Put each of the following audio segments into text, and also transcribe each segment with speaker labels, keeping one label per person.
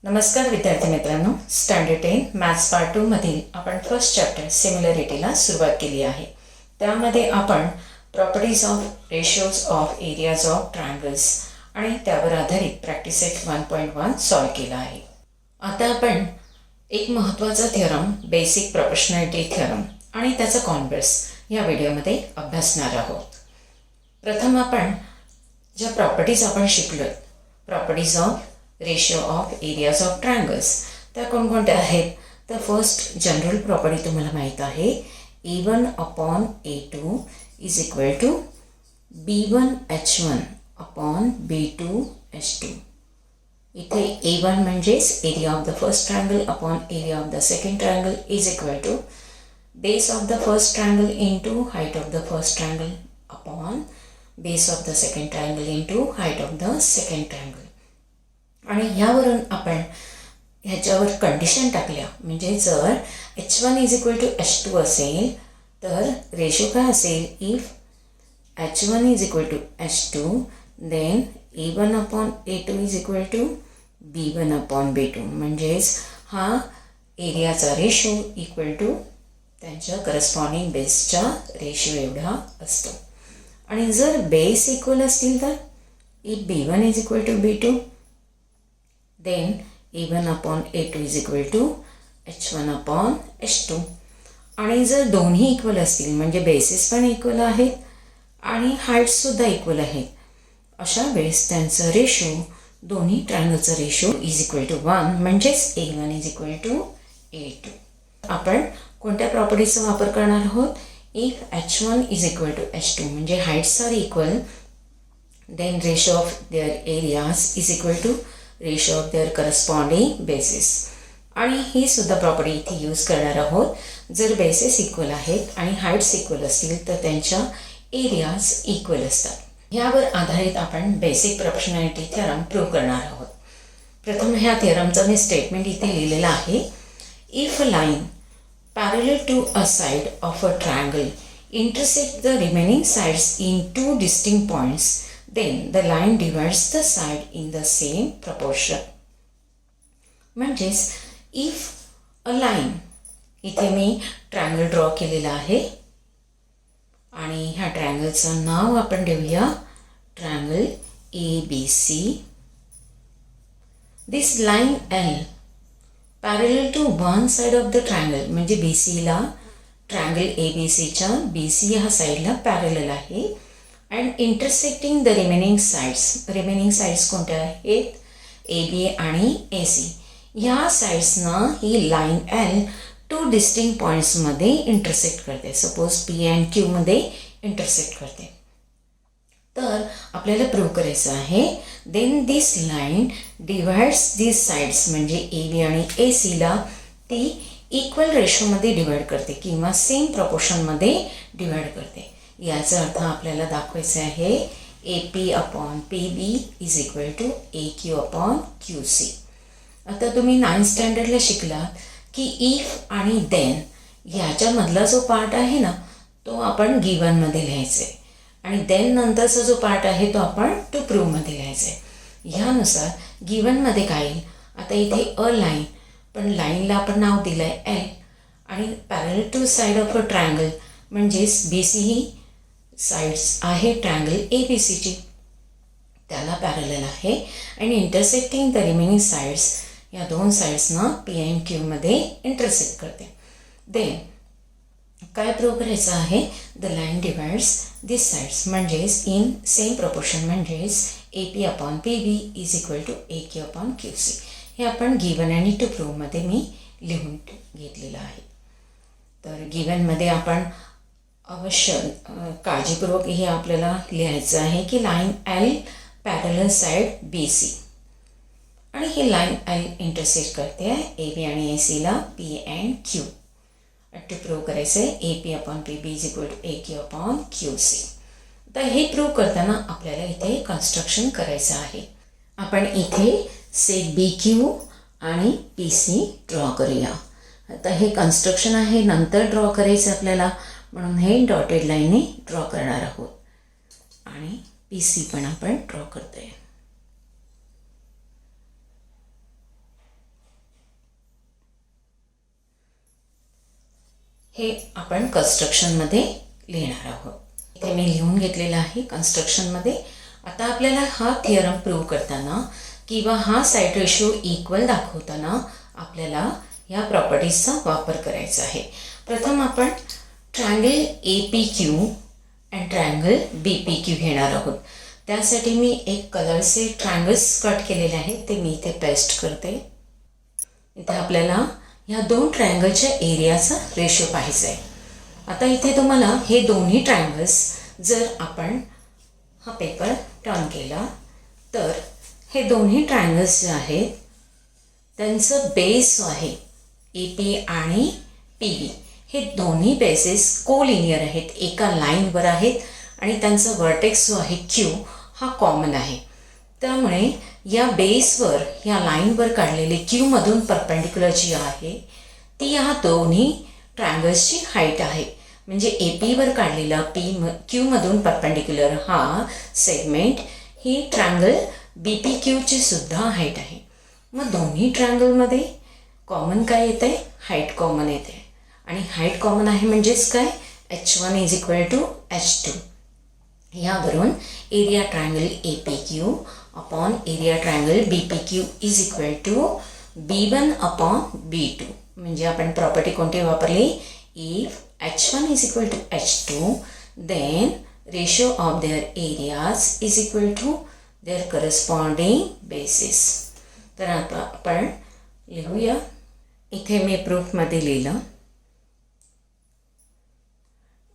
Speaker 1: नमस्कार विद्यार्थी मित्रांनो, स्टँडर्ड 10 मॅथ्स पार्ट 2 मधील आपण फर्स्ट चॅप्टर सिमिलरिटीला सुरुवात केली आहे. त्यामध्ये आपण properties of ratios of areas of triangles आणि त्यावर आधारित प्रॅक्टिस सेट 1.1 सॉल्व केला आहे. आता आपण एक महत्त्वाचा थिअरम, बेसिक प्रोपोर्शनॅलिटी थिअरम आणि त्याचा कॉन्व्हर्स या व्हिडिओमध्ये अभ्यासणार आहोत. प्रथम आपण ज्या प्रॉपर्टीज आपण शिकलो, properties of ratio of areas of triangles, त्या कोणकोणत्या आहेत? तर फर्स्ट जनरल प्रॉपर्टी तुम्हाला माहीत आहे, A1 upon A2 is equal to B1 H1 upon B2 H2. इथे A1 म्हणजेच area of the first triangle upon area of the second triangle is equal to base of the first triangle into height of the first triangle upon base of the second triangle into height of the second triangle. आणि ह्यावरून आपण ह्याच्यावर condition टाकल्या, म्हणजे जर H1 is equal to H2 असेल तर ratio काय असेल? If H1 is equal to H2 then A1 upon A2 is equal to B1 upon B2. म्हणजेच हा एरियाचा रेशो इक्वल टू त्यांच्या करस्पॉन्डिंग बेसच्या रेशो एवढा असतो. आणि जर बेस इक्वल असतील तर if B1 is equal to B2 then A1 upon A2 is equal to H1 upon H2. आणि जर दोन्ही इक्वल असतील, म्हणजे बेसिस पण इक्वल आहेत आणि हाईट्ससुद्धा इक्वल आहेत, अशा वेळेस त्यांचं रेशो, दोन्ही ट्रायंगलचं रेशो इज इक्वल टू 1, म्हणजेच A1 is equal to A2. आपण कोणत्या प्रॉपर्टीचा वापर करणार आहोत? If H1 is equal to H2 म्हणजे heights are equal, then ratio of their areas is equal to ratio of their corresponding bases. आणि ही सुद्धा प्रॉपर्टी इथे यूज करणार आहोत. जर बेसिस इक्वल आहेत आणि हाईट्स इक्वल असतील तर त्यांच्या एरियाज इक्वल असतात. ह्यावर आधारित आपण बेसिक प्रोपोर्शनॅलिटी थिअरम प्रूव्ह करणार आहोत. प्रथम ह्या थिअरमचं मी स्टेटमेंट इथे लिहिलेलं आहे. If a line parallel to a side of a triangle intersect the remaining sides in two distinct points then the line divides the side in the same proportion. म्हणजेच if a line, इथे मी triangle draw केलेला आहे आणि ह्या ट्रायंगलचं नाव आपण देऊया triangle ABC. This line L parallel to one side of the triangle, म्हणजे BCला, triangle ABCच्या BC ह्या साईडला पॅरलल आहे. And intersecting the remaining sides कोणत्या आहेत? AB आणि AC. ह्या साईड्सनं ही लाईन L टू डिस्टिंक्ट पॉईंट्समध्ये इंटरसेक्ट करते. सपोज P अँड Q मध्ये इंटरसेक्ट करते. तर आपल्याला प्रूव्ह करायचं आहे, then this line divides this sides, म्हणजे AB आणि ACला ती इक्वल रेशोमध्ये डिवाइड करते किंवा सेम प्रपोर्शनमध्ये डिवाइड करते. याचा अर्थ आपल्याला दाखवायचं आहे AP upon PB is equal to AQ upon QC. आता तुम्ही 9th स्टँडर्डला शिकलात की इफ आणि देन ह्याच्यामधला जो पार्ट आहे ना, तो आपण गिवनमध्ये लिहायचा आहे आणि देन नंतरचा जो पार्ट आहे तो आपण टू प्रूव्हमध्ये लिहायचा आहे. ह्यानुसार गिवनमध्ये काय येईल? आता इथे अ लाईन, पण लाईनला आपण नाव दिलं आहे L आणि parallel to side of a triangle, म्हणजेच BC ही साईड्स आहे ट्रायंगल ABCची, त्याला पॅरलल आहे. आणि इंटरसेक्टिंग द रिमेनिंग साईड्स, या दोन साईड्सना P अँड Q मध्ये इंटरसेक्ट करते. देन काय प्रूव्ह करायचं आहे? The line divides this sides, म्हणजेच इन सेम प्रपोर्शन, म्हणजेच AP upon PB is equal to AQ upon QC. हे आपण गिवन आणि टू प्रूव्हमध्ये मी लिहून घेतलेलं आहे. तर गिवनमध्ये आपण अवश्य काळजीपूर्वक हे आपल्याला लिहायचं आहे की line L parallel side BC आणि ही लाईन L इंटरसेक्ट करते आहे AB आणि ACला P and Q. To prove करायचं आहे AP upon PB is equal to AQ upon QC. तर हे प्रूव्ह करताना आपल्याला इथे कन्स्ट्रक्शन करायचं आहे. आपण इथे सेट BQ आणि PC ड्रॉ करूया. आता हे कन्स्ट्रक्शन आहे, नंतर ड्रॉ करायचं आपल्याला, म्हणून हे डॉटेड लाईनने ड्रॉ करणार आहोत आणि PC पण आपण ड्रॉ करतोय. हे आपण कन्स्ट्रक्शनमध्ये लिहिणार आहोत. इथे मी लिहून घेतलेलं आहे कन्स्ट्रक्शनमध्ये. आता आपल्याला हा थिअरम प्रूव्ह करताना किंवा हा साईड रेशो इक्वल दाखवताना आपल्याला ह्या प्रॉपर्टीजचा वापर करायचा आहे. प्रथम आपण triangle APQ and triangle BPQ घेणार आहोत. त्यासाठी मी एक कलरचे ट्रायंगल्स कट केलेले आहेत, ते मी इथे पेस्ट करते. इथे आपल्याला ह्या दोन ट्रायंगलच्या एरियाचा रेशो पाहिजे आहे. आता इथे तुम्हाला हे दोन्ही ट्रायंगल्स जर आपण हा पेपर टर्न केला तर हे दोन्ही ट्रायंगल्स जे आहेत त्यांचं बेस जो आहे AP आणि PB हे दोन्ही बेसेस कोलिनियर आहेत, एका लाईनवर आहेत आणि त्यांचा वर्टेक्स जो आहे Q हा कॉमन आहे. त्यामुळे या बेसवर ह्या लाईनवर काढलेली Qमधून परपेंडिक्युलर जी आहे ती ह्या दोन्ही ट्रायंगल्सची हाईट आहे. म्हणजे APवर काढलेला Qमधून परपेंडिक्युलर हा सेगमेंट ही ट्रायंगल BPQची सुद्धा हाईट आहे. मग दोन्ही ट्रायंगलमध्ये कॉमन काय येतं आहे? हाईट कॉमन येते. आणि हाईट कॉमन आहे म्हणजेच काय? H1 is equal to H2. यावरून area triangle APQ upon area triangle BPQ is equal to B1 upon B2. म्हणजे आपण प्रॉपर्टी कोणती वापरली? If H1 is equal to H2, then ratio of their areas is equal to their corresponding bases. तर आता आपण लिहूया. इथे मी प्रूफमध्ये लिहिलं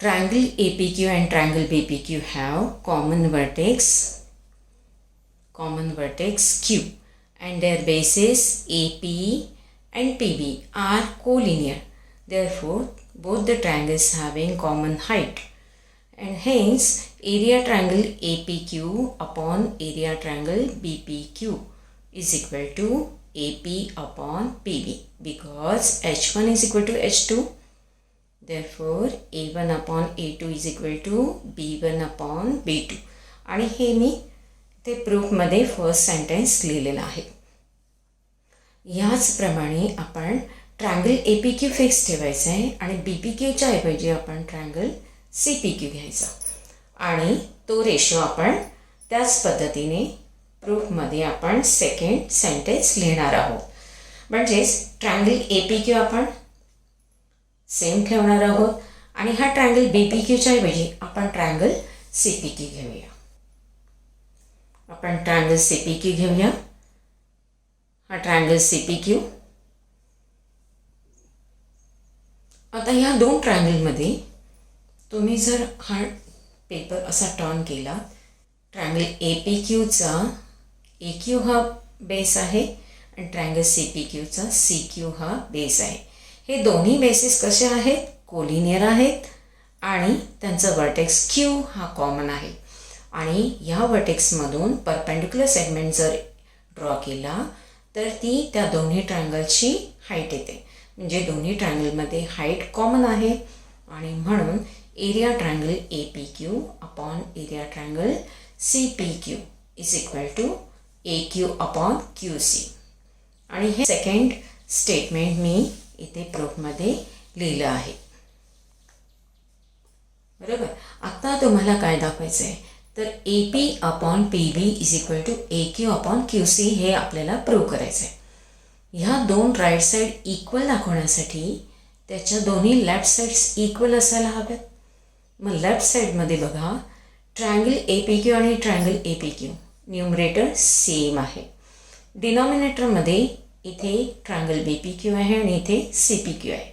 Speaker 1: triangle APQ and triangle BPQ have common vertex Q and their bases AP and PB are collinear. Therefore, both the triangles having common height, and hence area triangle APQ upon area triangle BPQ is equal to AP upon PB, because H1 is equal to H2. Therefore, A1 upon A2 is equal to B1 upon B2. आणि हे मी ते प्रूफमध्ये first sentence लिहिलेलं आहे. याचप्रमाणे आपण triangle APQ fix ठेवायचं आहे आणि BPQच्या ऐवजी आपण ट्रायंगल CPQ घ्यायचा आणि तो रेशो आपण त्याच पद्धतीने प्रूफमध्ये आपण सेकंड सेंटेन्स लिहिणार आहोत. म्हणजेच ट्रायंगल APQ आपण सेम ठेवणार आहोत आणि हा ट्रायंगल BPQच्या ऐवजी आपण ट्रायंगल CPQ घेऊया. आपण ट्रायंगल CPQ घेऊया. हा ट्रायंगल CPQ. आता ह्या दोन ट्रायंगलमध्ये तुम्ही जर हा पेपर असा टर्न केला, ट्रायंगल APQचा AQ हा बेस आहे आणि ट्रायंगल CPQचा CQ हा बेस आहे. हे दोन्ही बेसिस कसे आहेत? कोलिनियर आहेत आणि त्यांचा वर्टेक्स Q हा कॉमन आहे. आणि या वर्टेक्समधून परपेंडिक्युलर सेगमेंट जर ड्रॉ केला तर ती त्या दोन्ही ट्रायंगलची हाईट येते. म्हणजे दोन्ही ट्रायंगलमध्ये हाईट कॉमन आहे आणि म्हणून area triangle APQ upon area triangle CPQ is equal to AQ upon QC. आणि हे सेकंड स्टेटमेंट मी इथे प्रूफमध्ये लिहिलं आहे. बरोबर. आता तुम्हाला काय दाखवायचं आहे तर AP upon PB is equal to AQ upon QC हे आपल्याला प्रूव्ह करायचं आहे. ह्या दोन राईट साईड इक्वल दाखवण्यासाठी त्याच्या दोन्ही लेफ्ट साईड्स इक्वल असायला हव्यात. मग लेफ्ट साईडमध्ये बघा ट्रायंगल APQ आणि ट्रायंगल APQ न्यूमरेटर सेम आहे. डिनॉमिनेटरमध्ये इथे ट्रायंगल BPQ आहे आणि इथे CPQ आहे.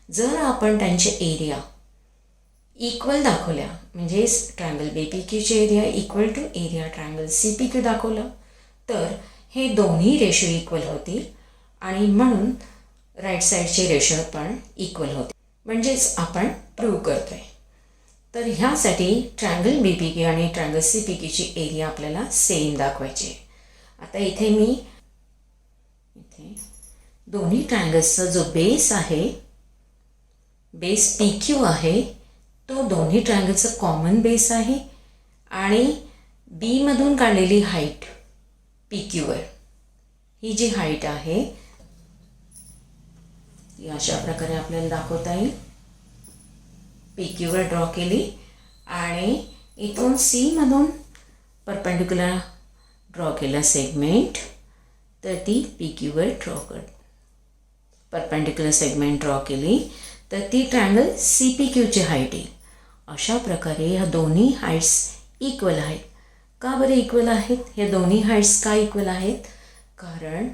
Speaker 1: जर आपण त्यांचे एरिया इक्वल दाखवल्या म्हणजेच ट्रायंगल BPQचे area equal to area triangle CPQ दाखवलं तर हे दोन्ही रेशो इक्वल होतील आणि म्हणून राईट साईडचे रेशो पण इक्वल होते. म्हणजेच आपण प्रूव्ह करतोय. तर ह्यासाठी ट्रायंगल BPQ आणि ट्रायंगल CPQची एरिया आपल्याला सेम दाखवायची आहे. आता इथे मी दोन्ही ट्रायंगल्सचा जो बेस आहे, बेस PQ आहे, तो दोन्ही ट्रायंगलचा कॉमन बेस आहे आणि बीमधून काढलेली हाईट PQवर ही जी हाईट आहे ती अशा प्रकारे आपल्याला दाखवता येईल. पी क्यूवर ड्रॉ केली आणि इथून सी मधून परपेंडिक्युलर ड्रॉ केला सेगमेंट, तर ती पी क्यूवर ड्रॉ कर, परपेंडिक्युलर सेगमेंट ड्रॉ केली तर ती ट्रायंगल सी पी क्यूची हाईट येईल. अशा प्रकारे ह्या दोन्ही हाईट्स इक्वल आहेत. का बरं इक्वल आहेत? ह्या दोन्ही हाईट्स का इक्वल आहेत? कारण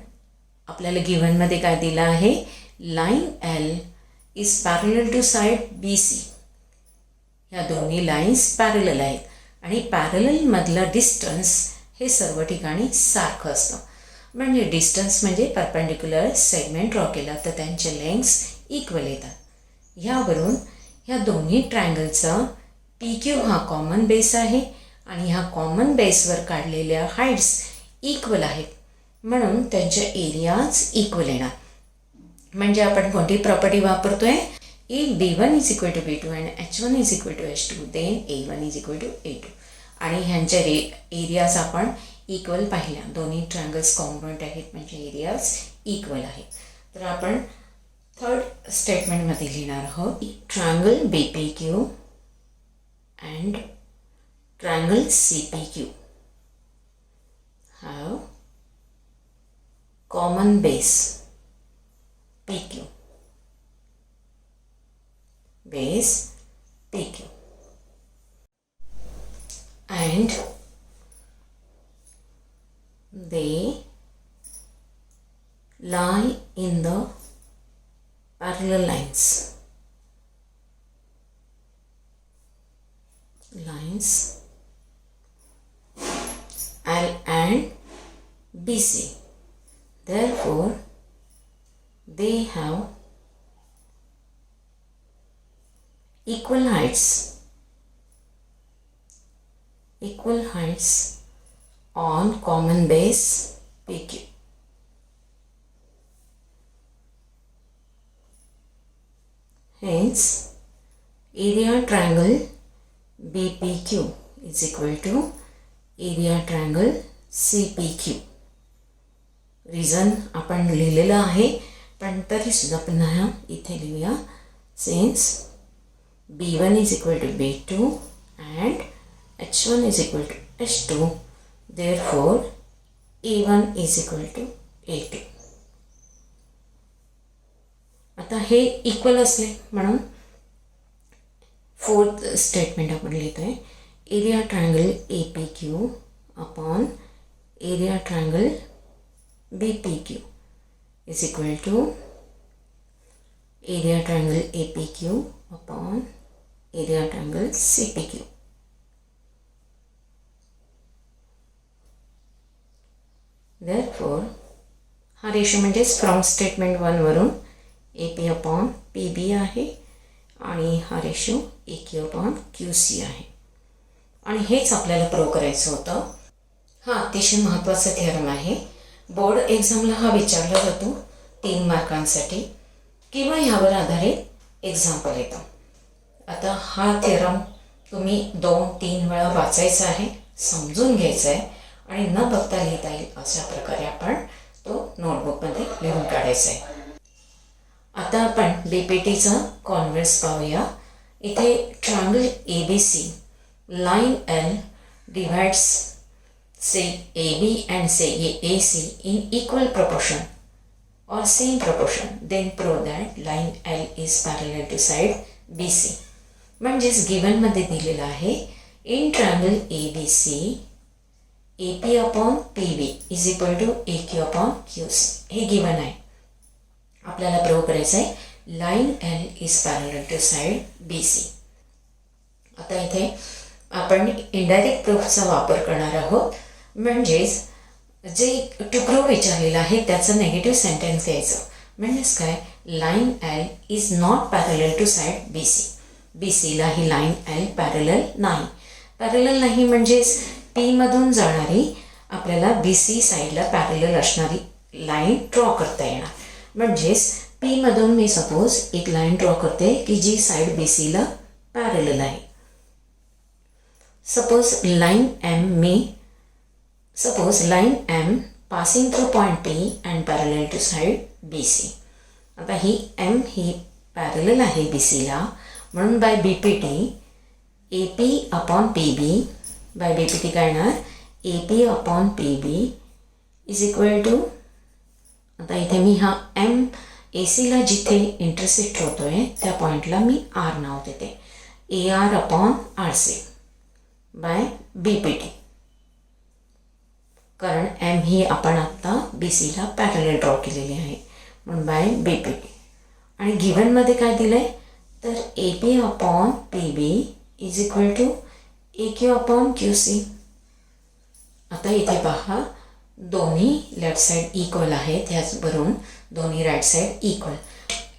Speaker 1: आपल्याला गिव्हनमध्ये काय दिलं आहे, line L is parallel to side B C. ह्या दोन्ही लाईन्स पॅरलल आहेत आणि पॅरललमधलं डिस्टन्स हे सर्व ठिकाणी सारखं असतं. म्हणजे डिस्टन्स म्हणजे परपेंडिक्युलर सेगमेंट ड्रॉ केला तर त्यांचे लेंग्थ्स इक्वल येतात. ह्यावरून ह्या दोन्ही ट्रायंगलचा पी क्यू हा कॉमन बेस आहे आणि ह्या कॉमन बेसवर काढलेल्या हाईट्स इक्वल आहेत, म्हणून त्यांच्या एरियाज इक्वल येणार. म्हणजे आपण कोणती प्रॉपर्टी वापरतोय, if B1 is equal to B2 and H1 is equal to H2 then A1 is equal to A2. आणि ह्यांच्या एरियाज आपण इक्वल पाहिल्या. दोन्ही ट्रायंगल्स कॉन्ग्रुएंट आहेत म्हणजे एरियाज इक्वल आहेत. तर आपण थर्ड स्टेटमेंटमध्ये लिहिणार आहोत, triangle B P Q and triangle C P Q have common base P Q, base P Q, and they lie in the parallel lines L and BC. Therefore they have equal heights on common base PQ. Hence, area triangle BPQ is equal to area triangle CPQ. Reason आपण लिहिलेलं आहे, पण तरी सुद्धा पुन्हा इथे लिहूया. Since B1 is equal to B2 and H1 is equal to H2, therefore A1 is equal to A2. आता हे इक्वल असले म्हणून फोर्थ स्टेटमेंट आपण लिहितोय, area triangle A P Q upon area triangle B P Q is equal to area triangle A P Q upon area triangle C P Q. Therefore, हा ratio म्हणजेच from statement 1 वरून A P upon P B आहे आणि हा ratio A Q upon Q C आहे. आणि हेच आपल्याला प्रूव्ह करायचं होतं. हा अतिशय महत्त्वाचा थिअरम आहे. बोर्ड एक्झामला हा विचारला जातो 3 मार्कांसाठी किंवा ह्यावर आधारित एक्झाम्पल येतं. आता हा थिअरम तुम्ही 2-3 वेळा वाचायचा आहे, समजून घ्यायचा आहे आणि न बघता लिहिता येईल अशा प्रकारे आपण तो नोटबुकमध्ये लिहून काढायचा आहे. आता आपण बीपीटीचा कॉन्व्हर्स पाहूया. इथे triangle A B C line L divides say A B and say A C in equal proportion or same proportion, then prove that line L is parallel to side BC. म्हणजेच गिव्हनमध्ये दिलेलं आहे in triangle A B C A P upon P B is equal to A Q upon Q C. हे given आहे. आपल्याला prove करायचं आहे line L is parallel to side B C. आता इथे आपण इनडायरेक्ट प्रूफचा वापर करणार आहोत. म्हणजेच जे टू प्रूव्ह विचारलेलं आहे त्याचं नेगेटिव्ह सेंटेन्स द्यायचं. म्हणजेच काय, line L is not parallel to side B C. B सीला ही लाईन एल पॅरलल नाही. पॅरलल नाही म्हणजेच पीमधून जाणारी आपल्याला बी सी साईडला पॅरलल असणारी लाईन ड्रॉ करता येणार. म्हणजेच पीमधून मी सपोज एक लाईन ड्रॉ करते की जी साईड बी सीला पॅरलल आहे. Suppose line M passing through point P and parallel to side BC. आता ही M ही पॅरलल आहे BC ला म्हणून by BPT AP upon PB, by BPT काय येणार AP upon PB is equal to, आता इथे मी हा ACला जिथे इंटरसेक्ट होतो आहे त्या पॉईंटला मी R नाव देते, AR upon RC by BPT, कारण M ही आपण आत्ता BCला पॅरलल ड्रॉ केलेली आहे म्हणून बाय BPT. आणि गिव्हनमध्ये काय दिलं आहे तर AP upon PB is equal to AQ upon QC. आता इथे पहा दोन्ही लेफ्ट साईड इक्वल आहेत, ह्याचबरोबर दोन्ही right side equal.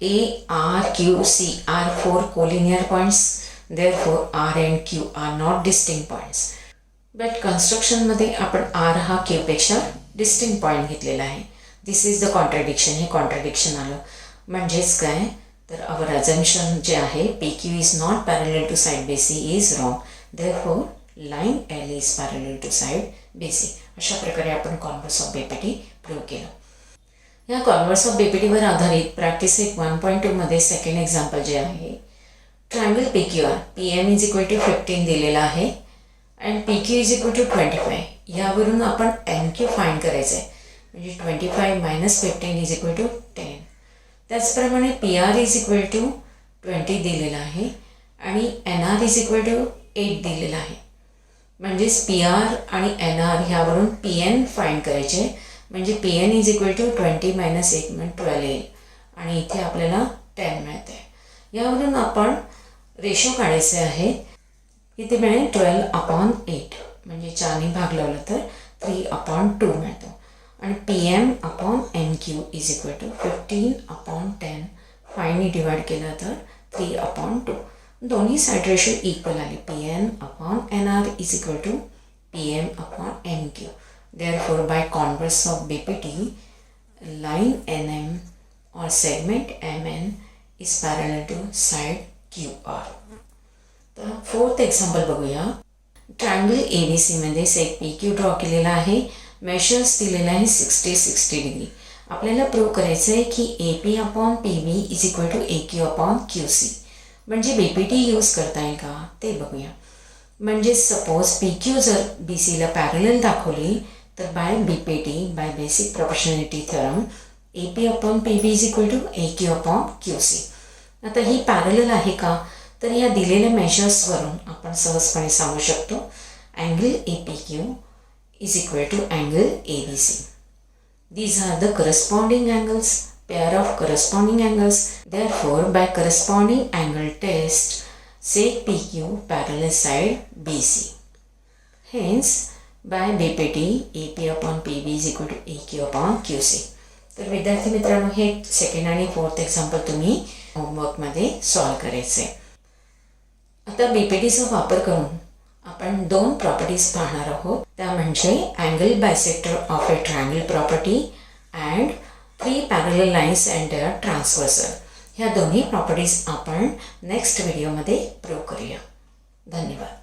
Speaker 1: ARQC are 4 collinear points, therefore R and Q are not distinct points. But कन्स्ट्रक्शनमध्ये आपण R हा Qपेक्षा डिस्टिंक्ट पॉईंट घेतलेला आहे. दिस इज द कॉन्ट्रडिक्शन, हे कॉन्ट्रडिक्शन आलं. म्हणजेच काय तर अवर अजम्पशन जे आहे PQ is not parallel to side BC is wrong, therefore line L is parallel to side BC. अशा प्रकारे आपण कॉन्व्हर्स ऑफ BPT प्रूव्ह केलं. या कॉन्व्हर्स ऑफ BPTवर आधारित प्रॅक्टिस 1.2 मध्ये सेकंड एक्झाम्पल जे आहे triangle PQR PM is equal to 15 दिलेला आहे and PQ is equal to 25. यावरून आपण NQ फाइंड करायचं आहे, म्हणजे 25 मायनस 15 इज इक्वल टू 10. त्याचप्रमाणे PR इज इक्वल टू 20 दिलेला आहे आणि NR इज इक्वल टू 8 दिलेला आहे. म्हणजेच PR आणि NR ह्यावरून PN फाइंड करायचे, म्हणजे PN is equal to 20 minus 8 म्हणजे 12 येईल आणि इथे आपल्याला 10 मिळतं आहे. यावरून आपण रेशो काढायचे आहे, इथे मिळेल 12 अपॉन 8, म्हणजे 4ने भाग लावला तर 3 अपॉन 2 मिळतो. आणि PM upon NQ is equal to 15 upon 10, 5ने डिवाइड केलं तर 3 अपॉन 2. दोन्ही साईड रेशो इक्वल आले. PN upon NR is equal to PM upon NQ. Therefore, by converse of BPT, line NM or segment MN is parallel to side QR. तर fourth example बघूया. Triangle ABC मध्ये सेक PQ draw केलेला आहे, measures दिलेला आहे 60 degree. आपल्याला prove करायचं आहे की AP upon PB is equal to AQ upon QC. म्हणजे BPT यूज करता येईल का ते बघूया. म्हणजे सपोज PQ जर BCला पॅरलल दाखवली तर by BPT by basic proportionality theorem AP upon PB is equal to AQ upon QC. आता ही पॅरलल आहे का तर या दिलेल्या मेजर्सवरून आपण सहजपणे सांगू शकतो angle APQ is equal to angle ABC. These are the corresponding angles, pair of corresponding angles. Therefore, by corresponding angle test, sec PQ parallel side BC. Hence, by BPT, AP upon PB is equal to AQ upon QC. तर विद्यार्थी मित्रांनो हे second आणि fourth example तुम्ही होमवर्कमध्ये solve करायचे. आता BPTचा वापर करून आपण 2 प्रॉपर्टीज पाहणार आहोत, त्या म्हणजे angle bisector of a triangle property and 3 parallel lines and their transversal. ह्या दोन्ही प्रॉपर्टीज आपण नेक्स्ट व्हिडिओमध्ये प्रूव्ह करूया. धन्यवाद.